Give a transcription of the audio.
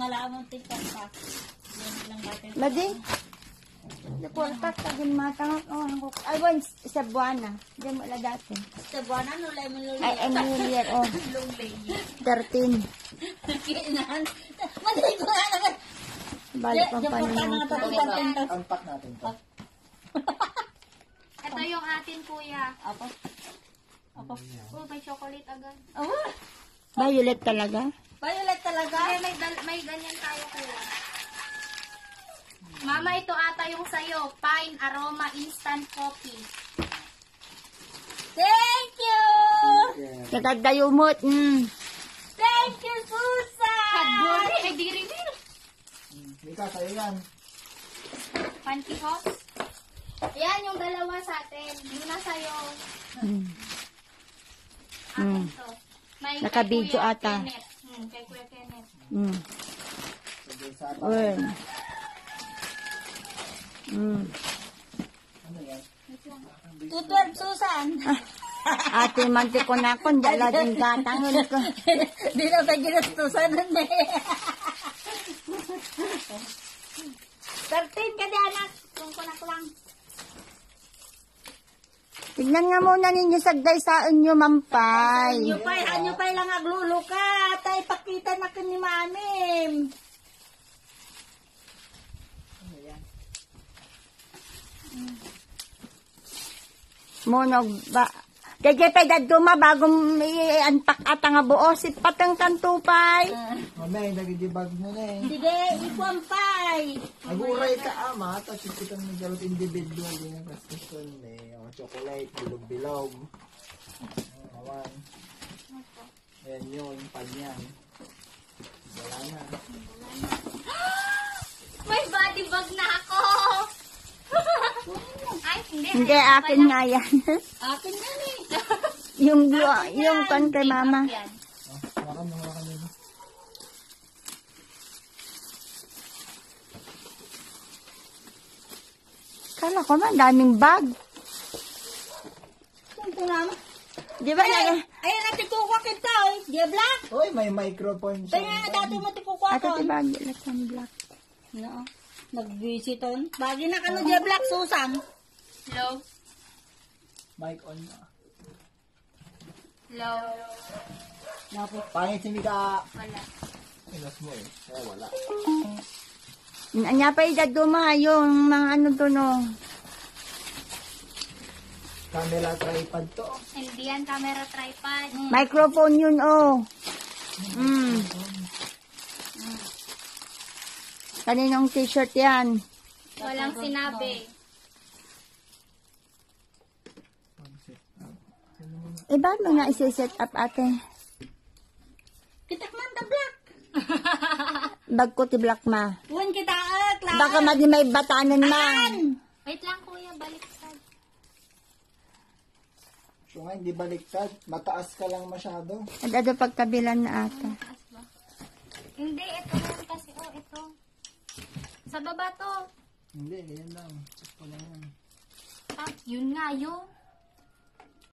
alamang tingkat. Ladi. Naportak tagin matangak oh. Ay wan sa buwana. Di mo la dati. Sa buwana no lemon lulu. Ay Emilia oh. Lulay. 13. Kinan. Madali ko na naman. Balik pang panunod. Unpack natin to. Ito yung atin, kuya. Apa? Apa? Oh, may chocolate agad. Oh, Violet talaga. violet talaga. Kaya may ganyan tayo, kuya. Mama, ito ata yung sayo. Pine Aroma Instant Coffee. Thank you. Nagdayumot. Thank you, Susan. Cadbury. Ay, di rin. Mika, sa'yo yan. Pantyhose. Ayan yung dalawa sa atin. Yung nasayo. Akin to. May kay Nakabidyo Kuya ata. Kenneth. Kay Kuya Kenneth. Sige, sa Uy. ano yan? 212, Susan. Ate manti ko na ako. Dala din gatangon ko. Di na tayo ginastusan nun eh. 13 ka di anak. Kung kunak lang. Tignan nga muna ninyo sagday sa inyo, mampay. Anyo pa'y lang agluluka. Tay pakita na ka ni mamim. Monog ba? Kaya pa daduma bagong i-unpack ata nga buo. Sipatang kantupay. Mamay, nagigibag mo na eh. Sige, ikuampay. Naguray ka ama, tapos kita mo galot individual din ang prescription eh. O, chocolate, bilog-bilog. Awan. Ayan yun, panyan. Wala na. May body bag na ako. Ay, hindi. Hindi, akin nga yan. Akin yan eh. yung kan kay mama. Yan. Hawakan nila. Kala ko man, daming bag. Ito naman. Di ba? Ayan ang tikukwa kita eh. Di black. Uy, may microphone siya. Kaya nga dati mo tikukwa Ato ko. di bag, lasan black. No. Nag-visiton. Bagi na kano di black, Susan. Hello? Mic on na. Hello? Pangit si Mika. Wala. Inas mo eh. Kaya wala. Anya pa idaduma yung mga ano to no. Camera tripod to. Hindi yan, camera tripod. Microphone yun oh. Kaninong t-shirt yan? Walang sinabi. Eh, bakit mo na isi-set up ate? Kitak man the black. Bag ko ti black ma. Huwag kita class. Baka may batanan ma. Wait lang, kuya. Baliktad. So nga, hindi baliktad. Mataas ka lang masyado. At ano pagkabilan na ata. Taas ba? Hindi, ito yan kasi. Oh, ito. Sa baba to. Hindi, yan lang. Sakto lang yan. Yun nga, yun.